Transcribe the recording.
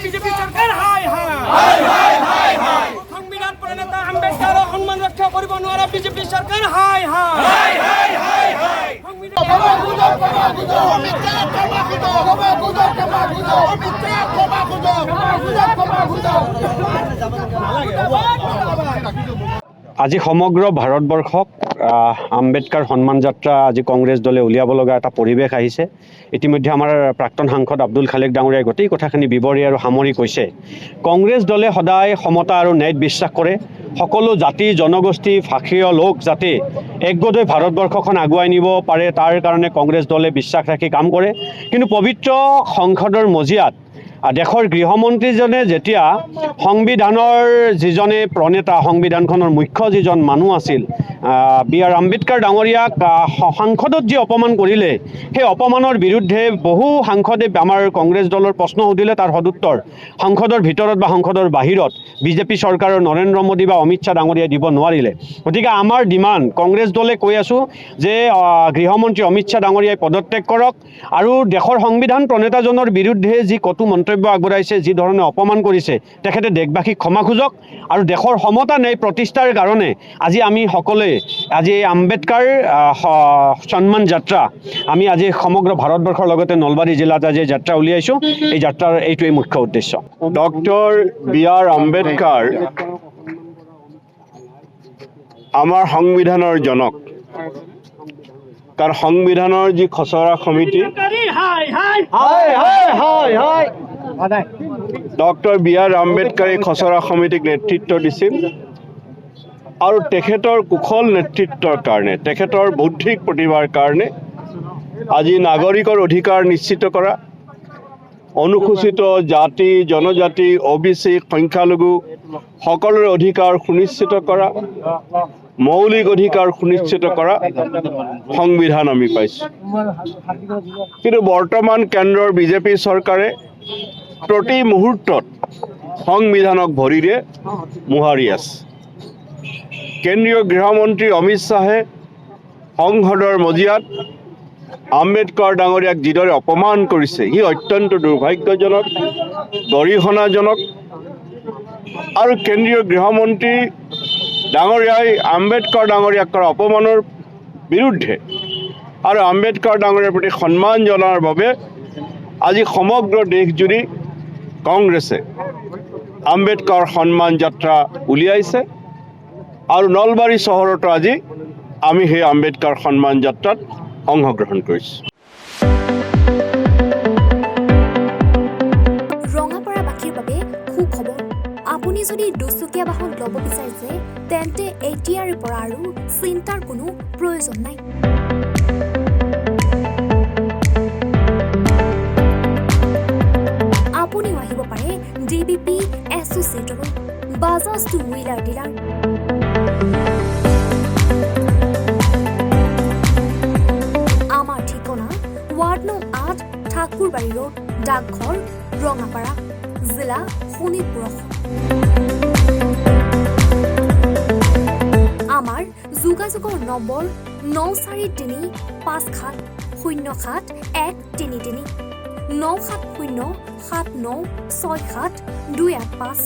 BJP সৰকাৰ সংবিধান প্ৰণেতা আম্বেদকাৰ সম্মান ৰক্ষা কৰিব নোৱাৰা বিজেপি সৰকাৰ আজি সমগ্ৰ ভাৰতবৰ্ষক আম্বেদকাৰ সন্মান যাত্ৰা আজি কংগ্ৰেছ দলে উলিয়াব লগা এটা পৰিৱেশ আহিছে। ইতিমধ্যে আমাৰ প্ৰাক্তন সাংসদ আব্দুল খালেক ডাঙৰীয়াই গোটেই কথাখিনি বিৱৰি আৰু সামৰি কৈছে। কংগ্ৰেছ দলে সদায় সমতা আৰু ন্যায়ত বিশ্বাস কৰে। সকলো জাতি জনগোষ্ঠী ভাষীয় লোক যাতে একগোট হৈ ভাৰতবৰ্ষখন আগুৱাই নিব পাৰে তাৰ কাৰণে কংগ্ৰেছ দলে বিশ্বাস ৰাখি কাম কৰে। কিন্তু পবিত্ৰ সংসদৰ মজিয়াত দেশৰ গৃহমন্ত্ৰীজনে যেতিয়া সংবিধানৰ যিজনে প্ৰণেতা সংবিধানখনৰ মুখ্য যিজন মানুহ আছিল বি.আৰ. আম্বেদকাৰ ডাঙৰীয়াক সাংসদত যি অপমান কৰিলে সেই অপমানৰ বিৰুদ্ধে বহু সাংসদে আমাৰ কংগ্ৰেছ দলৰ প্ৰশ্ন সুধিলে তাৰ সদুত্তৰ সংসদৰ ভিতৰত বা সংসদৰ বাহিৰত বিজেপি চৰকাৰৰ নৰেন্দ্ৰ মোদী বা অমিত শ্বাহ ডাঙৰীয়াই দিব নোৱাৰিলে। গতিকে আমাৰ ডিমাণ্ড কংগ্ৰেছ দলে কৈ আছোঁ যে গৃহমন্ত্ৰী অমিত শ্বাহ ডাঙৰীয়াই পদত্যাগ কৰক আৰু দেশৰ সংবিধান প্ৰণেতাজনৰ বিৰুদ্ধে যি কটু মন্তব্য আগবঢ়াইছে যি ধৰণে অপমান কৰিছে তেখেতে দেশবাসীক ক্ষমা খোজক আৰু দেশৰ সমতা ন্যায় প্ৰতিষ্ঠাৰ কাৰণে আজি আমি সকলোৱে আজি আম্বেদকাৰ সন্মান যাত্ৰা আমি আজি সমগ্ৰ ভাৰতবৰ্ষৰ লগতে নলবাৰী জিলাত আজি যাত্ৰা উলিয়াইছোঁ। এই যাত্ৰাৰ এইটোৱেই মুখ্য উদ্দেশ্য। Doctor BR. আম্বেদকাৰ আমাৰ সংবিধানৰ জনক। তাৰ সংবিধানৰ যি খচৰা সমিতি ডক্টৰ বি.আৰ. আম্বেদকাৰে খচৰা সমিতিক নেতৃত্ব দিছিল আৰু তেখেতৰ কুশল নেতৃত্বৰ কাৰণে তেখেতৰ বৌদ্ধিক প্ৰতিভাৰ কাৰণে আজি নাগৰিকৰ অধিকাৰ নিশ্চিত কৰা, অনুসূচিত জাতি জনজাতি OBC সংখ্যালঘু সকলোৰে অধিকাৰ সুনিশ্চিত কৰা, মৌলিক অধিকাৰ সুনিশ্চিত কৰা সংবিধান আমি পাইছোঁ। কিন্তু বৰ্তমান কেন্দ্ৰৰ বিজেপি চৰকাৰে প্ৰতি মুহূৰ্তত সংবিধানক ভৰিৰে মোহাৰি আছে। কেন্দ্ৰীয় গৃহমন্ত্ৰী অমিত শ্বাহে সংসদৰ মজিয়াত আম্বেদকাৰ ডাঙৰীয়াক যিদৰে অপমান কৰিছে ই অত্যন্ত দুৰ্ভাগ্যজনক, গৰিহণাজনক। আৰু কেন্দ্ৰীয় গৃহমন্ত্ৰী ডাঙৰীয়াই আম্বেদকাৰ ডাঙৰীয়াক কৰা অপমানৰ বিৰুদ্ধে আৰু আম্বেদকাৰ ডাঙৰীয়াৰ প্ৰতি সন্মান জনাৰ বাবে আজি সমগ্ৰ দেশজুৰি কংগ্ৰেছে আম্বেদকাৰ সন্মান যাত্ৰা উলিয়াইছে আৰু নলবাৰী চহৰতো আজি আমি সেই আম্বেদকাৰ সন্মান যাত্ৰাত অংশগ্ৰহণ কৰিছোঁ। ৰঙাপাৰাবাসীৰ বাবে সুখবৰ। আপুনি যদি দুচকীয়া বাহন ল'ব বিচাৰিছে তেন্তে এতিয়াৰে পৰা আৰু চিন্তাৰ কোনো প্ৰয়োজন নাই। আপুনিও আহিব পাৰে DBP এছ'চিয়েটৰ বাজাজ টু হুইলাৰ ডিলাৰ। আমাৰ ঠিকনা ৱাৰ্ড নং 8 ঠাকুৰবাৰী ৰোড, ডাকঘৰ, ৰঙাপাৰা, জিলা শোণিতপুৰ। আমাৰ যোগাযোগৰ নম্বৰ 9435707133 9707967285285।